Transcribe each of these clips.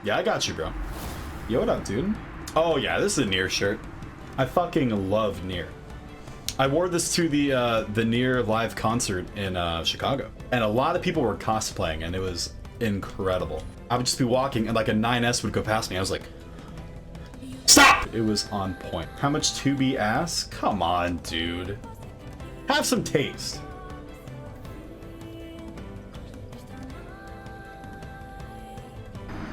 Yeah, I got you, bro. Yo, what up, dude? Oh yeah, this is a NieR shirt. I fucking love NieR. I wore this to the NieR live concert in Chicago, and a lot of people were cosplaying, and it was incredible. I would just be walking, and like a 9S would go past me. I was like, stop! It was on point. How much to be asked? Come on, dude. Have some taste.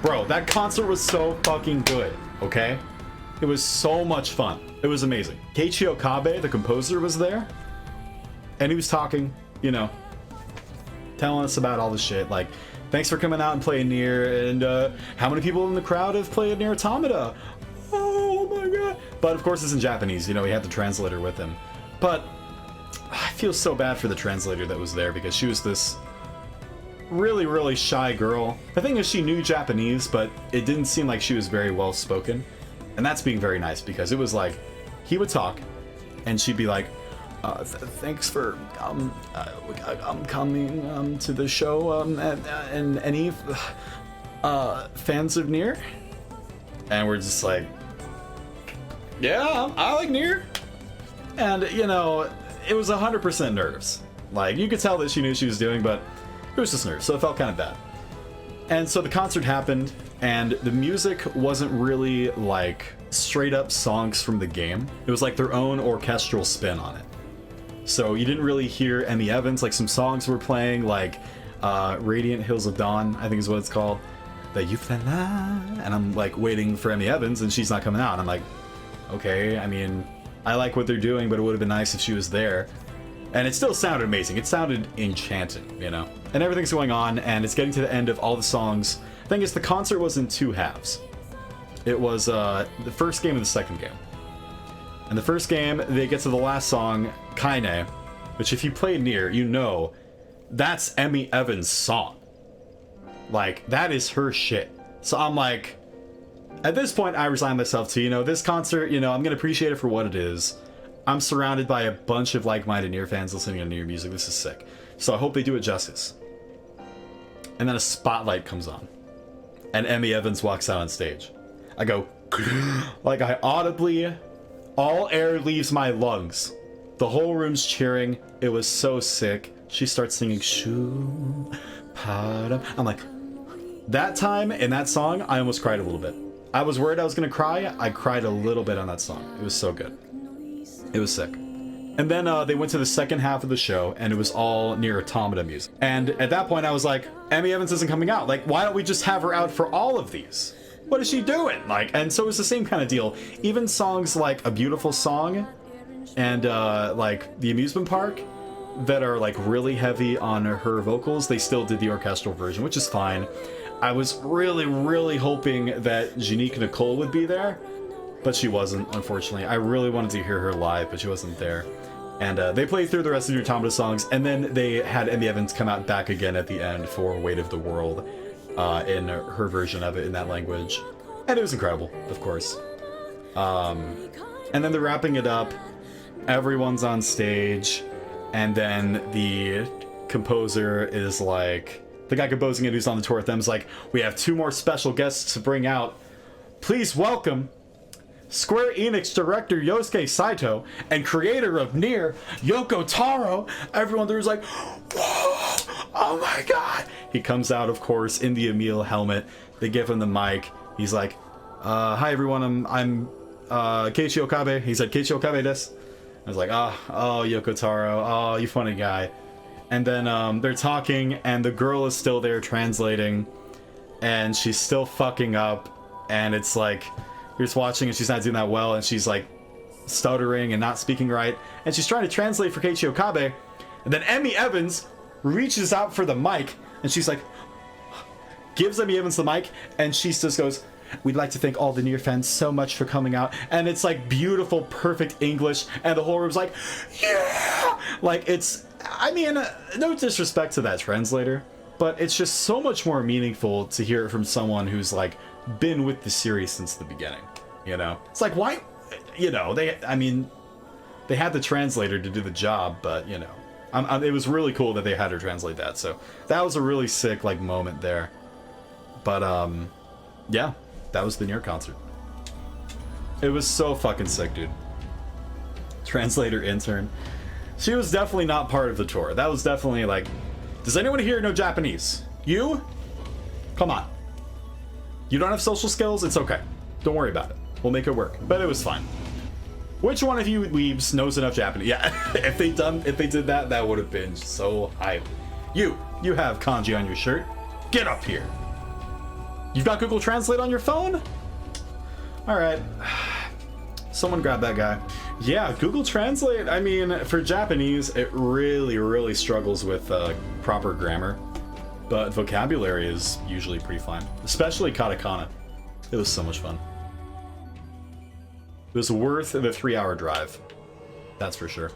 Bro, that concert was so fucking good, okay? It was so much fun. It was amazing. Keiichi Okabe, the composer, was there. And he was talking, you know, telling us about all the shit. Like, thanks for coming out and playing NieR. And how many people in the crowd have played NieR Automata? Oh my god. But of course it's in Japanese. You know, he had the translator with him. But I feel so bad for the translator that was there because she was this really, really shy girl. The thing is, she knew Japanese, but it didn't seem like she was very well spoken. And that's being very nice because it was like, he would talk and she'd be like, thanks for coming to the show, and any fans of NieR? And we're just like, yeah, I like NieR. And, you know, it was 100% nerves. Like, you could tell that she knew what she was doing, but it was just nerves, so it felt kind of bad. And so the concert happened, and the music wasn't really like straight up songs from the game. It was like their own orchestral spin on it. So you didn't really hear Emmy Evans. Like, some songs were playing, like Radiant Hills of Dawn, I think is what it's called. The Youth and I. And I'm like waiting for Emmy Evans, and she's not coming out. And I'm like, okay, I mean, I like what they're doing, but it would have been nice if she was there. And it still sounded amazing. It sounded enchanting, you know? And everything's going on, and it's getting to the end of all the songs. The thing is, the concert was in two halves. It was the first game and the second game. And the first game, they get to the last song, Kaine, which if you played NieR, you know that's Emmy Evans' song. Like, that is her shit. So I'm like, at this point, I resign myself to, you know, this concert, you know, I'm going to appreciate it for what it is. I'm surrounded by a bunch of like-minded NieR fans listening to NieR music. This is sick. So I hope they do it justice. And then a spotlight comes on. And Emmy Evans walks out on stage. I go, like, I audibly, all air leaves my lungs. The whole room's cheering. It was so sick. She starts singing, Shoo, Padam. I'm like, that time in that song, I almost cried a little bit. I was worried I was going to cry. I cried a little bit on that song. It was so good. It was sick. And then they went to the second half of the show, and it was all NieR Automata music. And at that point, I was like, Emmy Evans isn't coming out. Like, why don't we just have her out for all of these? What is she doing? Like, and so it's the same kind of deal. Even songs like A Beautiful Song and like The Amusement Park that are like really heavy on her vocals, they still did the orchestral version, which is fine. I was really, really hoping that Janique Nicole would be there, but she wasn't, unfortunately. I really wanted to hear her live, but she wasn't there. And they played through the rest of the Automata songs, and then they had Emmy Evans come out back again at the end for Weight of the World in her version of it in that language. And it was incredible, of course. And then they're wrapping it up. Everyone's on stage, and then the composer is like, the guy composing it who's on the tour with them is like, we have two more special guests to bring out. Please welcome Square Enix director Yosuke Saito and creator of NieR, Yoko Taro. Everyone there was like, whoa, oh my god. He comes out, of course, in the Emil helmet. They give him the mic. He's like, hi everyone, I'm Keiichi Okabe. He said, Keiichi Okabe desu. I was like, oh, Yoko Taro, oh, you funny guy. And then they're talking, and the girl is still there translating, and she's still fucking up, and it's like, you're just watching and she's not doing that well, and she's like stuttering and not speaking right, and she's trying to translate for Keiichi Okabe, and then Emmy Evans reaches out for the mic, and she's like, gives Emmy Evans the mic, and she just goes, we'd like to thank all the NieR fans so much for coming out, and it's like beautiful, perfect English, and the whole room's like, yeah! Like, it's, I mean, no disrespect to that translator, but it's just so much more meaningful to hear it from someone who's like been with the series since the beginning, you know? It's like, why, you know, they had the translator to do the job, but, you know, it was really cool that they had her translate that, so that was a really sick, like, moment there. But, Yeah, that was the NieR concert. It was so fucking sick, dude. Translator intern. She was definitely not part of the tour. That was definitely like, does anyone here know Japanese? You? Come on. You don't have social skills? It's okay. Don't worry about it. We'll make it work. But it was fine. Which one of you weebs knows enough Japanese? Yeah, if they did that, that would have been so hype. You have kanji on your shirt. Get up here. You've got Google Translate on your phone? All right. Someone grab that guy. Yeah, Google Translate, I mean, for Japanese, it really, really struggles with proper grammar. But vocabulary is usually pretty fine. Especially katakana. It was so much fun. It was worth the 3-hour drive. That's for sure.